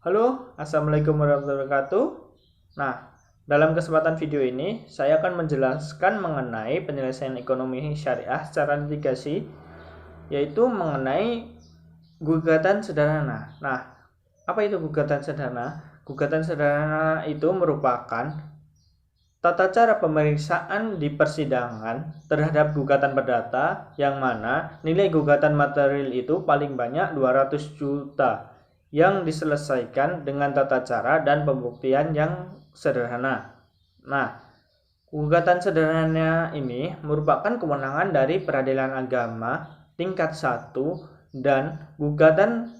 Halo, Assalamualaikum warahmatullahi wabarakatuh. Nah, dalam kesempatan video ini, saya akan menjelaskan mengenai penyelesaian ekonomi syariah secara litigasi, yaitu mengenai gugatan sederhana. Nah, apa itu gugatan sederhana? Gugatan sederhana itu merupakan tata cara pemeriksaan di persidangan terhadap gugatan perdata yang mana nilai gugatan material itu paling banyak 200 juta yang diselesaikan dengan tata cara dan pembuktian yang sederhana. Nah, gugatan sederhana ini merupakan kewenangan dari peradilan agama tingkat 1 dan gugatan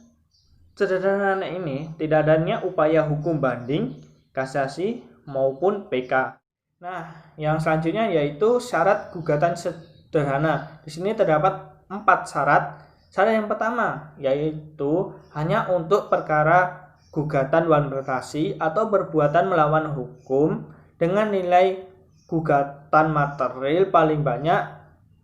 sederhana ini tidak adanya upaya hukum banding, kasasi maupun PK. Nah, yang selanjutnya yaitu syarat gugatan sederhana. Di sini terdapat 4 syarat. Syarat yang pertama yaitu hanya untuk perkara gugatan wanprestasi atau perbuatan melawan hukum dengan nilai gugatan material paling banyak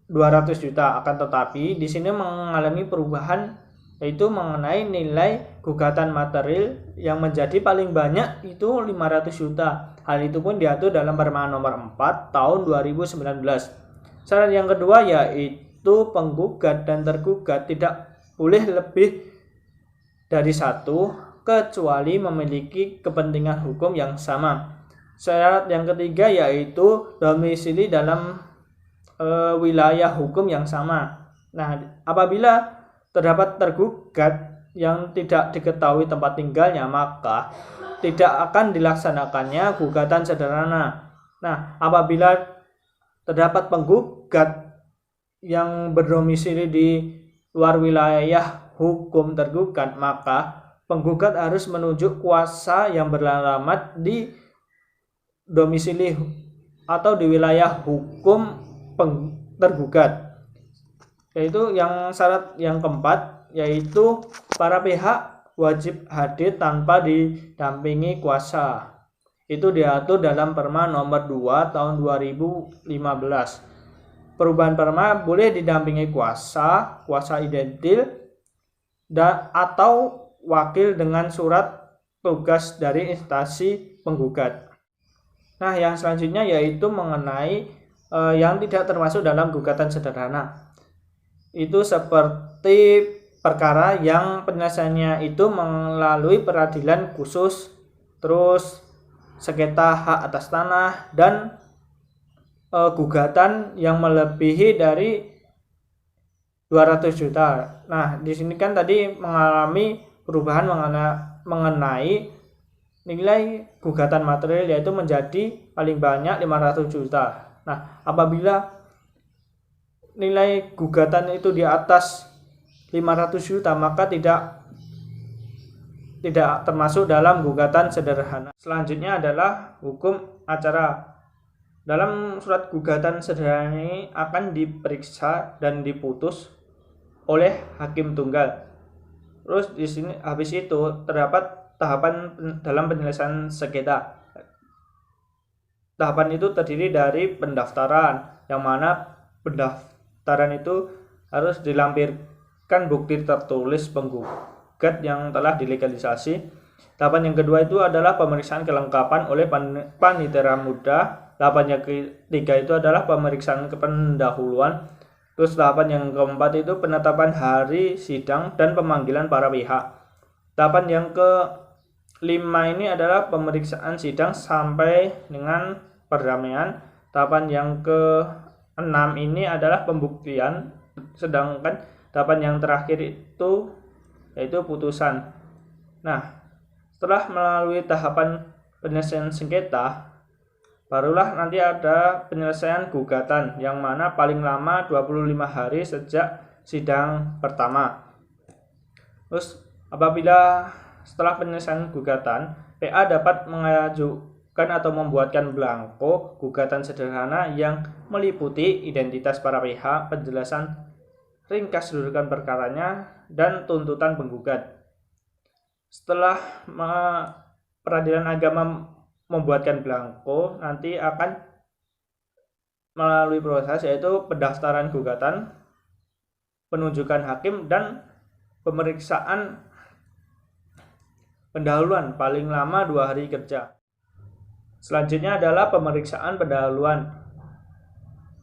200 juta. Akan tetapi di sini mengalami perubahan yaitu mengenai nilai gugatan material yang menjadi paling banyak itu 500 juta. Hal itu pun diatur dalam Perma nomor 4 tahun 2019. Syarat yang kedua yaitu penggugat dan tergugat tidak boleh lebih dari satu kecuali memiliki kepentingan hukum yang sama. Syarat yang ketiga yaitu domisili dalam wilayah hukum yang sama. Nah, apabila terdapat tergugat yang tidak diketahui tempat tinggalnya, maka tidak akan dilaksanakannya gugatan sederhana. Nah, apabila terdapat penggugat yang berdomisili di luar wilayah hukum tergugat, maka penggugat harus menunjuk kuasa yang beralamat di domisili atau di wilayah hukum tergugat. Yaitu yang syarat yang keempat yaitu para pihak wajib hadir tanpa didampingi kuasa. Itu diatur dalam Perma nomor 2 tahun 2015. Perubahan Perma boleh didampingi kuasa identil atau wakil dengan surat tugas dari instansi penggugat. Nah, yang selanjutnya yaitu mengenai yang tidak termasuk dalam gugatan sederhana. Itu seperti perkara yang penyelesaiannya itu melalui peradilan khusus, terus sengketa hak atas tanah, dan gugatan yang melebihi dari 200 juta. Nah, di sini kan tadi mengalami perubahan mengenai nilai gugatan material yaitu menjadi paling banyak 500 juta. Nah, apabila nilai gugatan itu di atas 500 juta maka tidak termasuk dalam gugatan sederhana. Selanjutnya adalah hukum acara. Dalam surat gugatan sederhana ini akan diperiksa dan diputus oleh hakim tunggal. Terus di sini habis itu terdapat tahapan dalam penyelesaian sengketa. Tahapan itu terdiri dari pendaftaran, yang mana pendaftaran itu harus dilampirkan bukti tertulis penggugat yang telah dilegalisasi. Tahapan yang kedua itu adalah pemeriksaan kelengkapan oleh panitera muda. Tahapan yang ketiga itu adalah pemeriksaan kependahuluan. Terus tahapan yang keempat itu penetapan hari sidang dan pemanggilan para pihak. Tahapan yang kelima ini adalah pemeriksaan sidang sampai dengan perdamaian. Tahapan yang keenam ini adalah pembuktian. Sedangkan tahapan yang terakhir itu yaitu putusan. Nah, setelah melalui tahapan penyelesaian sengketa, barulah nanti ada penyelesaian gugatan yang mana paling lama 25 hari sejak sidang pertama. Terus apabila setelah penyelesaian gugatan, PA dapat mengajukan atau membuatkan blanko gugatan sederhana yang meliputi identitas para pihak, penjelasan ringkas kedudukan perkaranya, dan tuntutan penggugat. Setelah peradilan agama membuatkan blanko, nanti akan melalui proses yaitu pendaftaran gugatan, penunjukan hakim, dan pemeriksaan pendahuluan paling lama 2 hari kerja. Selanjutnya adalah pemeriksaan pendahuluan.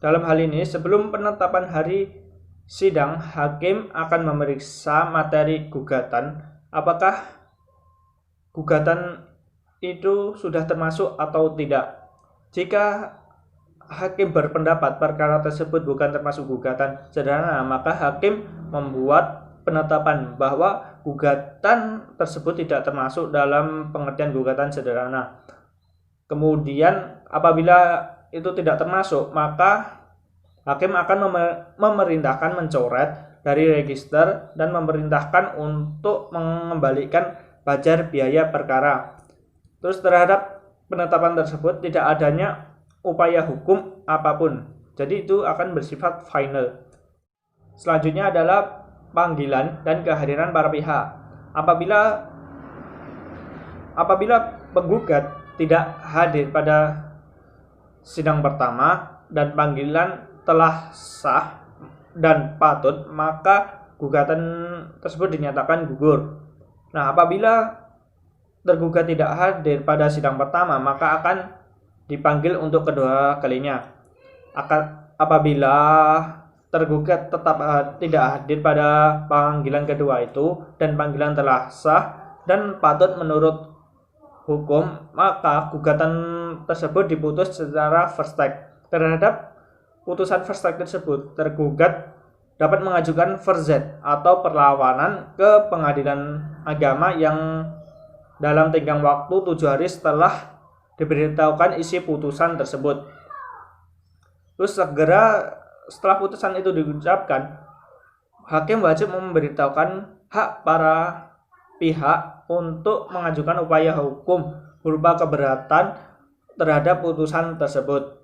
Dalam hal ini, sebelum penetapan hari sidang, hakim akan memeriksa materi gugatan, apakah gugatan itu sudah termasuk atau tidak. Jika hakim berpendapat perkara tersebut bukan termasuk gugatan sederhana, maka hakim membuat penetapan bahwa gugatan tersebut tidak termasuk dalam pengertian gugatan sederhana. Kemudian apabila itu tidak termasuk, maka hakim akan memerintahkan mencoret dari register dan memerintahkan untuk mengembalikan bajar biaya perkara. Terus terhadap penetapan tersebut tidak adanya upaya hukum apapun. Jadi itu akan bersifat final. Selanjutnya adalah panggilan dan kehadiran para pihak. Apabila penggugat tidak hadir pada sidang pertama dan panggilan telah sah dan patut, maka gugatan tersebut dinyatakan gugur. Nah, apabila tergugat tidak hadir pada sidang pertama, maka akan dipanggil untuk kedua kalinya. Apabila tergugat tetap tidak hadir pada panggilan kedua itu dan panggilan telah sah dan patut menurut hukum, maka gugatan tersebut diputus secara first take. Terhadap putusan first take tersebut, tergugat dapat mengajukan verzet atau perlawanan ke pengadilan agama yang dalam tenggang waktu 7 hari setelah diberitahukan isi putusan tersebut. Terus segera setelah putusan itu diucapkan, hakim wajib memberitahukan hak para pihak untuk mengajukan upaya hukum berupa keberatan terhadap putusan tersebut.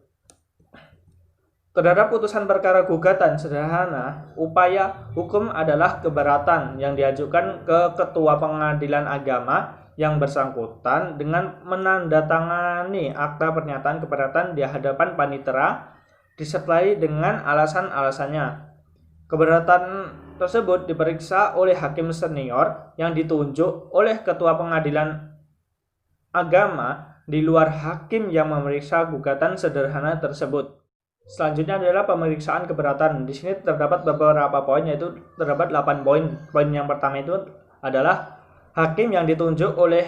Terhadap putusan perkara gugatan sederhana, upaya hukum adalah keberatan yang diajukan ke ketua pengadilan agama yang bersangkutan dengan menandatangani akta pernyataan keberatan di hadapan panitera disertai dengan alasan-alasannya. Keberatan tersebut diperiksa oleh hakim senior yang ditunjuk oleh ketua pengadilan agama di luar hakim yang memeriksa gugatan sederhana tersebut. Selanjutnya adalah pemeriksaan keberatan. Di sini terdapat beberapa poin, yaitu terdapat 8 poin. Poin yang pertama itu adalah hakim yang ditunjuk oleh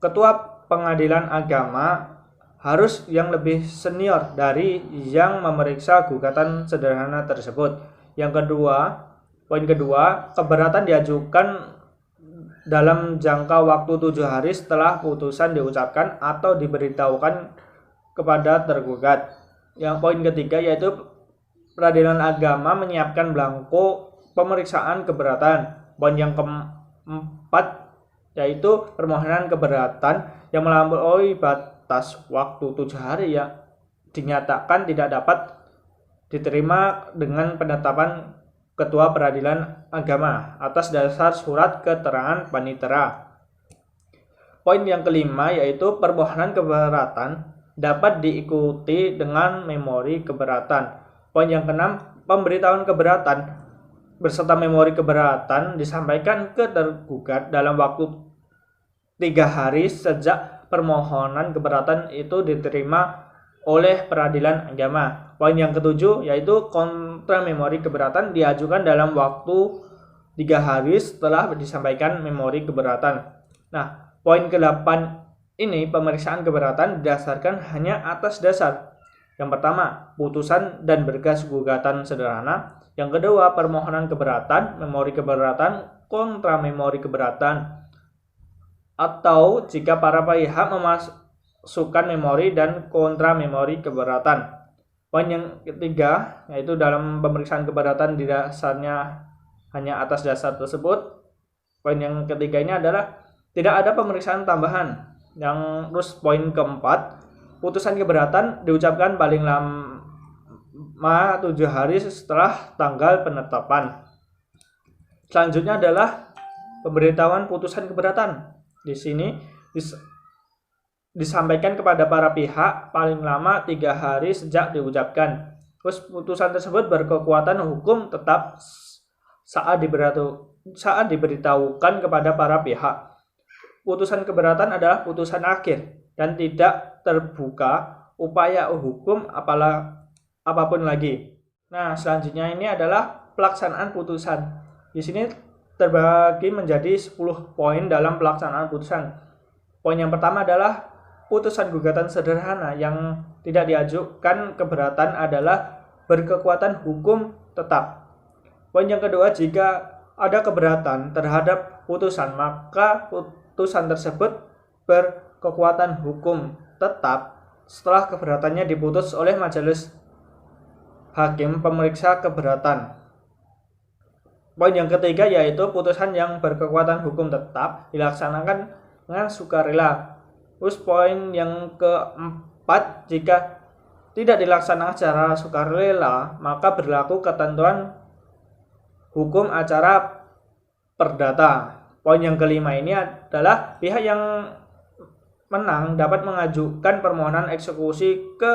ketua pengadilan agama harus yang lebih senior dari yang memeriksa gugatan sederhana tersebut. Yang kedua, poin kedua, keberatan diajukan dalam jangka waktu 7 hari setelah putusan diucapkan atau diberitahukan kepada tergugat. Yang poin ketiga yaitu peradilan agama menyiapkan belangko pemeriksaan keberatan. Poin yang keempat yaitu permohonan keberatan yang melampaui batas waktu 7 hari yang dinyatakan tidak dapat diterima dengan penetapan ketua peradilan agama atas dasar surat keterangan panitera. Poin yang kelima yaitu permohonan keberatan dapat diikuti dengan memori keberatan. Poin yang keenam, pemberitahuan keberatan beserta memori keberatan disampaikan ke tergugat dalam waktu 3 hari sejak permohonan keberatan itu diterima oleh peradilan agama. Poin yang ketujuh yaitu kontra memori keberatan diajukan dalam waktu 3 hari setelah disampaikan memori keberatan. Nah, poin ke-8 ini pemeriksaan keberatan didasarkan hanya atas dasar yang pertama, putusan dan berkas gugatan sederhana. Yang kedua, permohonan keberatan, memori keberatan, kontra memori keberatan. Atau jika para pihak memasukkan memori dan kontra memori keberatan. Poin yang ketiga, yaitu dalam pemeriksaan keberatan didasarnya hanya atas dasar tersebut. Poin yang ketiga ini adalah tidak ada pemeriksaan tambahan. Yang terus poin keempat, putusan keberatan diucapkan paling lama 7 hari setelah tanggal penetapan. Selanjutnya adalah pemberitahuan putusan keberatan. Di sini disampaikan kepada para pihak paling lama 3 hari sejak diucapkan. Terus putusan tersebut berkekuatan hukum tetap saat diberitahukan kepada para pihak. putusan keberatan adalah putusan akhir dan tidak terbuka upaya hukum apapun lagi. Nah, selanjutnya ini adalah pelaksanaan putusan. Di sini terbagi menjadi 10 poin dalam pelaksanaan putusan. Poin yang pertama adalah putusan gugatan sederhana yang tidak diajukan keberatan adalah berkekuatan hukum tetap. Poin yang kedua, jika ada keberatan terhadap putusan, maka putusan tersebut berkekuatan hukum tetap setelah keberatannya diputus oleh majelis hakim pemeriksa keberatan. Poin yang ketiga yaitu putusan yang berkekuatan hukum tetap dilaksanakan dengan sukarela. Terus poin yang keempat, jika tidak dilaksanakan secara sukarela, maka berlaku ketentuan hukum acara perdata. Poin yang kelima ini adalah pihak yang menang dapat mengajukan permohonan eksekusi ke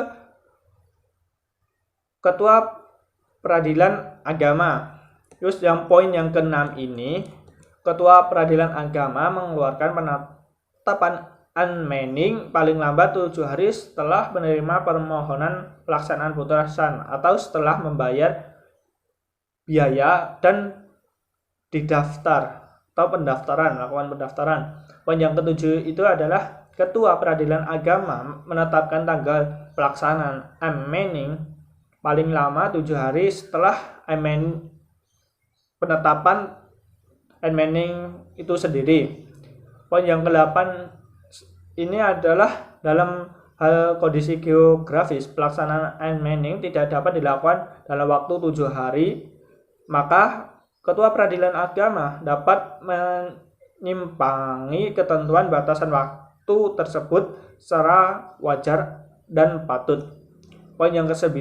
Ketua Peradilan Agama. Terus yang poin yang keenam ini, Ketua Peradilan Agama mengeluarkan penetapan unmanning paling lambat 7 hari setelah menerima permohonan pelaksanaan putusan atau setelah membayar biaya dan didaftar atau melakukan pendaftaran. Poin yang ketujuh itu adalah Ketua Peradilan Agama menetapkan tanggal pelaksanaan unmanning paling lama 7 hari setelah penetapan unmanning itu sendiri. Poin yang ke-8 ini adalah dalam hal kondisi geografis, pelaksanaan unmanning tidak dapat dilakukan dalam waktu 7 hari, maka Ketua Peradilan Agama dapat menyimpangi ketentuan batasan waktu tersebut secara wajar dan patut. Poin yang ke-9,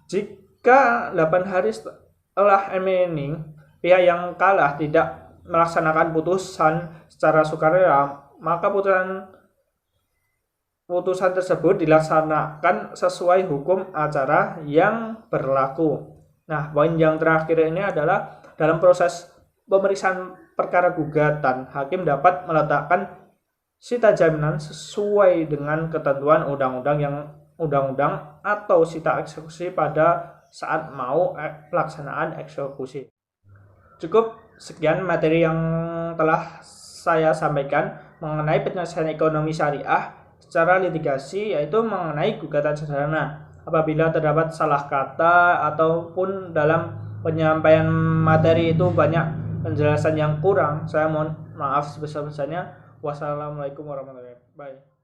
jika 8 hari setelah unmanning pihak yang kalah tidak melaksanakan putusan secara sukarela, maka putusan tersebut dilaksanakan sesuai hukum acara yang berlaku. Nah, poin yang terakhir ini adalah dalam proses pemeriksaan perkara gugatan, hakim dapat meletakkan sita jaminan sesuai dengan ketentuan undang-undang atau sita eksekusi pada saat mau pelaksanaan eksekusi. Cukup sekian materi yang telah saya sampaikan mengenai penyelesaian ekonomi syariah secara litigasi, yaitu mengenai gugatan sederhana. Apabila terdapat salah kata ataupun dalam penyampaian materi itu banyak penjelasan yang kurang, saya mohon maaf sebesar-besarnya. Wassalamualaikum warahmatullahi wabarakatuh. Bye.